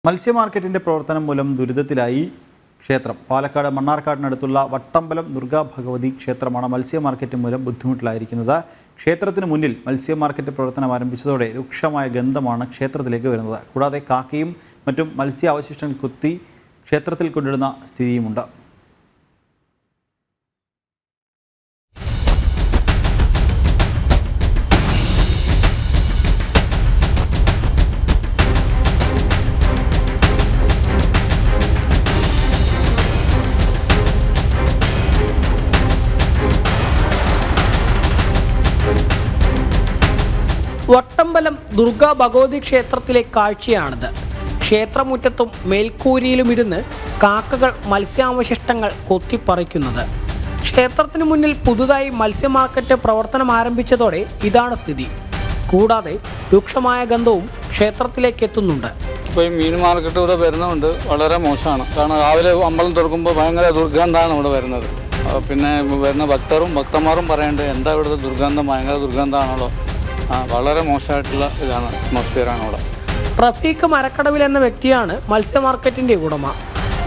മത്സ്യ മാർക്കറ്റിന്റെ പ്രവർത്തനം മൂലം ദുരിതത്തിലായി ക്ഷേത്രം. പാലക്കാട് മണ്ണാർക്കാടിനടുത്തുള്ള വട്ടമ്പലം ദുർഗാ ഭഗവതി ക്ഷേത്രമാണ് മത്സ്യ മാർക്കറ്റ് മൂലം ബുദ്ധിമുട്ടിലായിരിക്കുന്നത്. ക്ഷേത്രത്തിന് മുന്നിൽ മത്സ്യ മാർക്കറ്റ് പ്രവർത്തനം ആരംഭിച്ചതോടെ രൂക്ഷമായ ഗന്ധമാണ് ക്ഷേത്രത്തിലേക്ക് വരുന്നത്. കൂടാതെ കാക്കയും മറ്റും മത്സ്യ അവശിഷ്ടങ്ങൾ കുത്തി ക്ഷേത്രത്തിൽ കൊണ്ടിടുന്ന സ്ഥിതിയുമുണ്ട്. വട്ടമ്പലം ദുർഗാ ഭഗവതി ക്ഷേത്രത്തിലെ കാഴ്ചയാണിത്. ക്ഷേത്രമുറ്റത്തും മേൽക്കൂരിയിലുമിരുന്ന് കാക്കകൾ മത്സ്യാവശിഷ്ടങ്ങൾ കൊത്തിപ്പറിക്കുന്നത്. ക്ഷേത്രത്തിന് മുന്നിൽ പുതുതായി മത്സ്യ മാർക്കറ്റ് പ്രവർത്തനം ആരംഭിച്ചതോടെ ഇതാണ് സ്ഥിതി. കൂടാതെ രൂക്ഷമായ ഗന്ധവും ക്ഷേത്രത്തിലേക്ക് എത്തുന്നുണ്ട്. ഇപ്പോൾ ഈ മീൻ മാർക്കറ്റ് ഇവിടെ വരുന്നതുകൊണ്ട് വളരെ മോശമാണ്. കാരണം രാവിലെ അമ്പലം തുറക്കുമ്പോൾ ഭയങ്കര ദുർഗന്ധമാണ് ഇവിടെ വരുന്നത്. പിന്നെ വരുന്ന ഭക്തന്മാരും പറയേണ്ടത് എന്താ ഇവിടുത്തെ ദുർഗന്ധം, ഭയങ്കര ദുർഗന്ധമാണല്ലോ. വളരെ മോശമായിട്ടുള്ള ഇതാണ്, അറ്റ്മോസ്ഫിയറാണ് ഇവിടെ. റഫീഖ് മരക്കടവിൽ എന്ന വ്യക്തിയാണ് മത്സ്യ മാർക്കറ്റിന്റെ ഉടമ.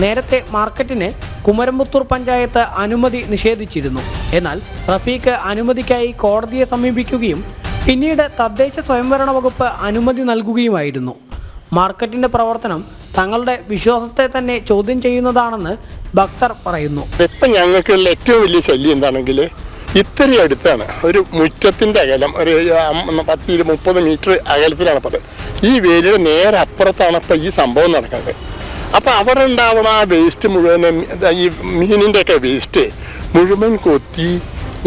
നേരത്തെ മാർക്കറ്റിന് കുമരംപുത്തൂർ പഞ്ചായത്ത് അനുമതി നിഷേധിച്ചിരുന്നു. എന്നാൽ റഫീഖ് അനുമതിക്കായി കോടതിയെ സമീപിക്കുകയും പിന്നീട് തദ്ദേശ സ്വയംഭരണ വകുപ്പ് അനുമതി നൽകുകയുമായിരുന്നു. മാർക്കറ്റിന്റെ പ്രവർത്തനം തങ്ങളുടെ വിശ്വാസത്തെ തന്നെ ചോദ്യം ചെയ്യുന്നതാണെന്ന് ഭക്തർ പറയുന്നു. ഇപ്പം ഞങ്ങൾക്കുള്ള ഏറ്റവും വലിയ ശല്യം എന്താണെങ്കിൽ ഇത്രയും അടുത്താണ്, ഒരു മുറ്റത്തിൻ്റെ അകലം ഒരു 10-30 മീറ്റർ അകലത്തിലാണ് അപ്പോൾ ഈ വേലിയുടെ നേരെ അപ്പുറത്താണ് ഇപ്പോൾ ഈ സംഭവം നടക്കുന്നത്. അപ്പോൾ അവിടെ ഉണ്ടാവണ ആ വേസ്റ്റ് മുഴുവൻ, ഈ മീനിൻ്റെയൊക്കെ വേസ്റ്റ് മുഴുവൻ കൊത്തി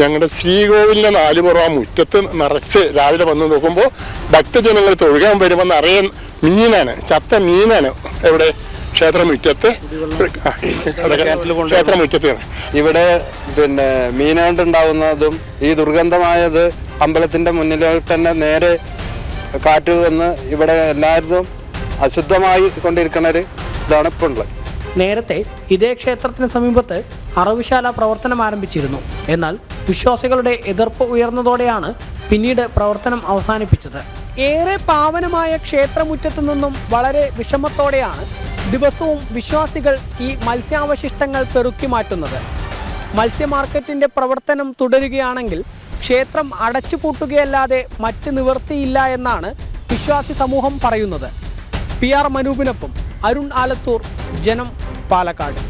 ഞങ്ങളുടെ ശ്രീകോവിലിൻ്റെ 4 പുറം ആ മുറ്റത്ത് നിറച്ച് രാവിലെ വന്ന് നോക്കുമ്പോൾ ഭക്തജനങ്ങൾ തൊഴുകാൻ വരുമ്പോൾ നിറയെ മീനാണ്, ചത്ത മീനാണ്. എവിടെ? ക്ഷേത്രമുറ്റത്ത്. ക്ഷേത്രമുറ്റത്താണ് ഇവിടെ പിന്നെ മീനുകൊണ്ടുണ്ടാവുന്നതും ഈ ദുർഗന്ധമായത് അമ്പലത്തിന്റെ മുന്നിലോട്ട് തന്നെ നേരെ കാറ്റ് വന്ന് ഇവിടെ എല്ലാവരും അശുദ്ധമായി കൊണ്ടിരിക്കുന്ന ഇതാണ് ഇപ്പോൾ ഉള്ളത്. നേരത്തെ ഇതേ ക്ഷേത്രത്തിന് സമീപത്ത് അറവുശാല പ്രവർത്തനം ആരംഭിച്ചിരുന്നു. എന്നാൽ വിശ്വാസികളുടെ എതിർപ്പ് ഉയർന്നതോടെയാണ് പിന്നീട് പ്രവർത്തനം അവസാനിപ്പിച്ചത്. ഏറെ പാവനമായ ക്ഷേത്രമുറ്റത്തു നിന്നും വളരെ വിഷമത്തോടെയാണ് ദിവസവും വിശ്വാസികൾ ഈ മത്സ്യാവശിഷ്ടങ്ങൾ പെറുക്കി മാറ്റുന്നത്. മത്സ്യ മാർക്കറ്റിന്റെ പ്രവർത്തനം തുടരുകയാണെങ്കിൽ ക്ഷേത്രം അടച്ചുപൂട്ടുകയല്ലാതെ മറ്റ് നിവൃത്തിയില്ല എന്നാണ് വിശ്വാസി സമൂഹം പറയുന്നത്. PR മനൂപിനൊപ്പം അരുൺ ആലത്തൂർ, ജനം, പാലക്കാട്.